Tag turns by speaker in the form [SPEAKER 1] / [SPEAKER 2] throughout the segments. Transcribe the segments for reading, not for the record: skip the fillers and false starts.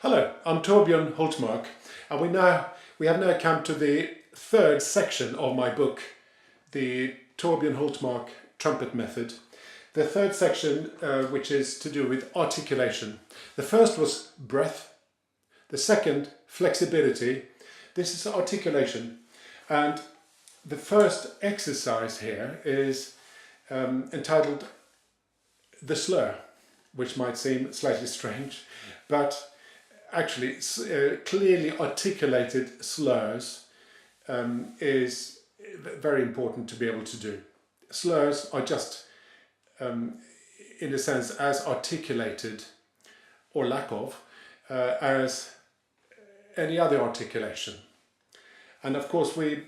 [SPEAKER 1] Hello, I'm Torbjörn Hultmark, and we have now come to the third section of my book, the Torbjörn Hultmark Trumpet Method. The third section, which is to do with articulation. The first was breath, the second flexibility. This is articulation, and the first exercise here is entitled the SLUR, which might seem slightly strange, but actually clearly articulated slurs is very important to be able to do. Slurs are just, in a sense, as articulated, or lack of, as any other articulation. And of course we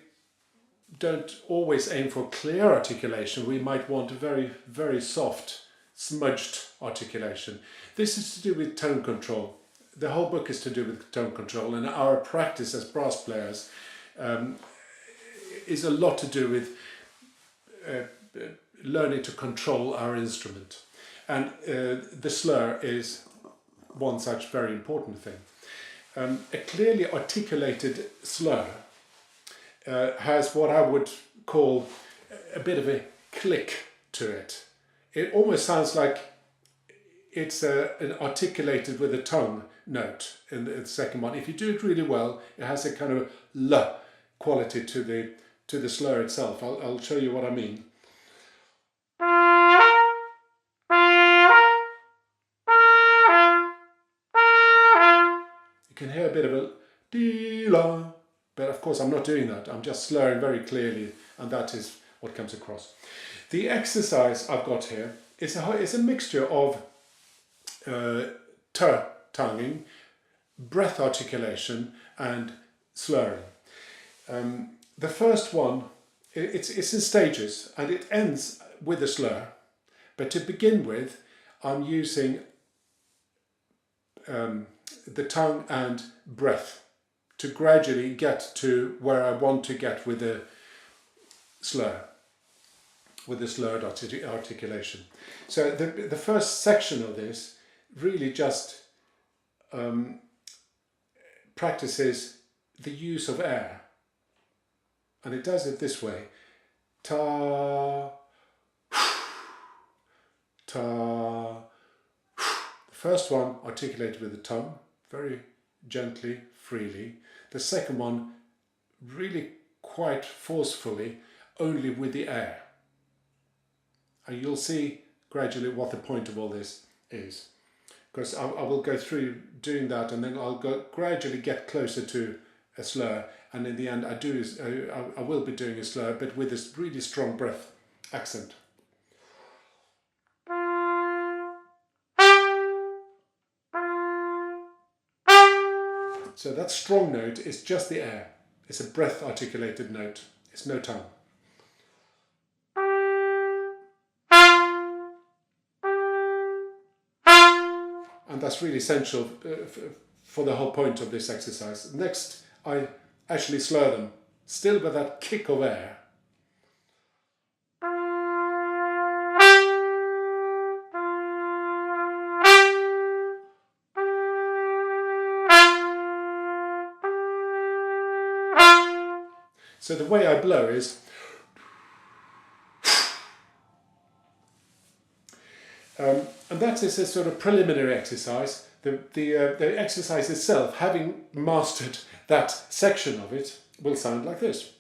[SPEAKER 1] don't always aim for clear articulation. We might want a very, very soft, smudged articulation. This is to do with tone control. The whole book is to do with tone control, and our practice as brass players is a lot to do with learning to control our instrument. And the slur is one such very important thing. A clearly articulated slur has what I would call a bit of a click to it. It almost sounds like it's an articulated with a tongue note in the second one. If you do it really well, it has a kind of L quality to the slur itself. I'll show you what I mean. You can hear a bit of a dee-la, but of course I'm not doing that. I'm just slurring very clearly, and that is what comes across. The exercise I've got here is a mixture of tonguing, breath articulation, and slurring. The first one, it's in stages, and it ends with a slur. But to begin with, I'm using the tongue and breath to gradually get to where I want to get with the slur, with the slurred articulation. So the first section of this really just practices the use of air, and it does it this way: ta, ta. The first one articulated with the tongue, very gently, freely. The second one really quite forcefully, only with the air. And you'll see gradually what the point of all this is, because I will go through doing that, and then I'll gradually get closer to a slur, and in the end I will be doing a slur, but with this really strong breath accent. So that strong note is just the air. It's a breath articulated note. It's no tongue. And that's really essential for the whole point of this exercise. Next, I actually slur them, still with that kick of air. So the way I blow is and that is a sort of preliminary exercise. The exercise itself, having mastered that section of it, will sound like this.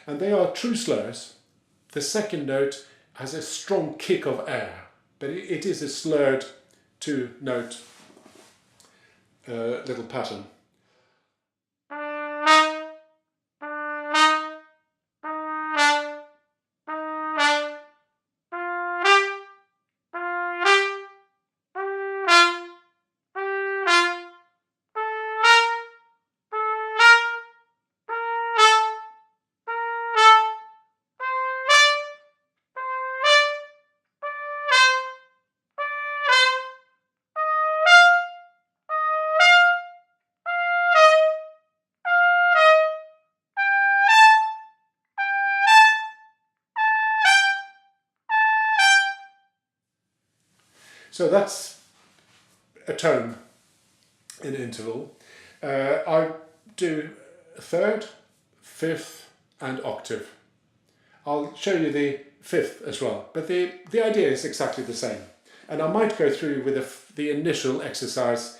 [SPEAKER 1] And they are true slurs. The second note has a strong kick of air, but it is a slurred two-note little pattern. So that's a tone in interval. I do third, fifth and octave. I'll show you the fifth as well, but the idea is exactly the same. And I might go through with the initial exercise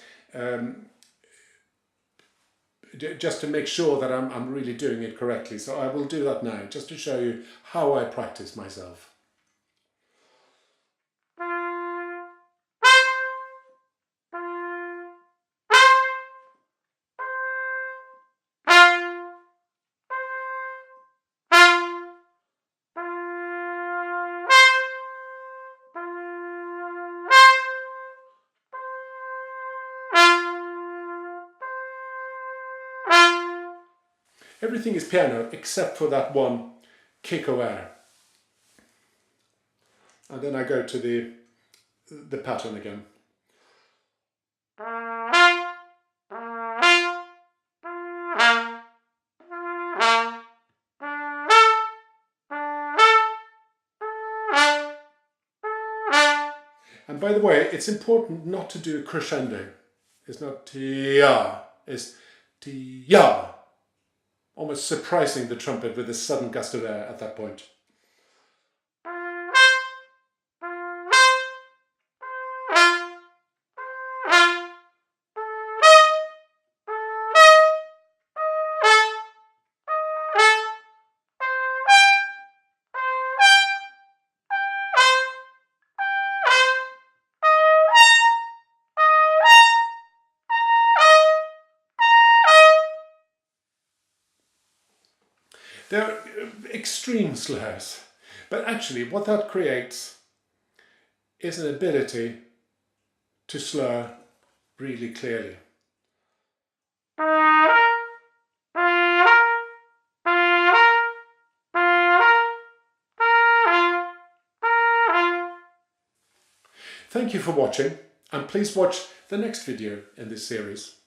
[SPEAKER 1] just to make sure that I'm really doing it correctly. So I will do that now, just to show you how I practice myself. Everything is piano except for that one kick of air. And then I go to the pattern again. And by the way, it's important not to do crescendo. It's not ti-ya, it's ti-ya. Almost surprising the trumpet with a sudden gust of air at that point. They're extreme slurs, but actually what that creates is an ability to slur really clearly. Thank you for watching, and please watch the next video in this series.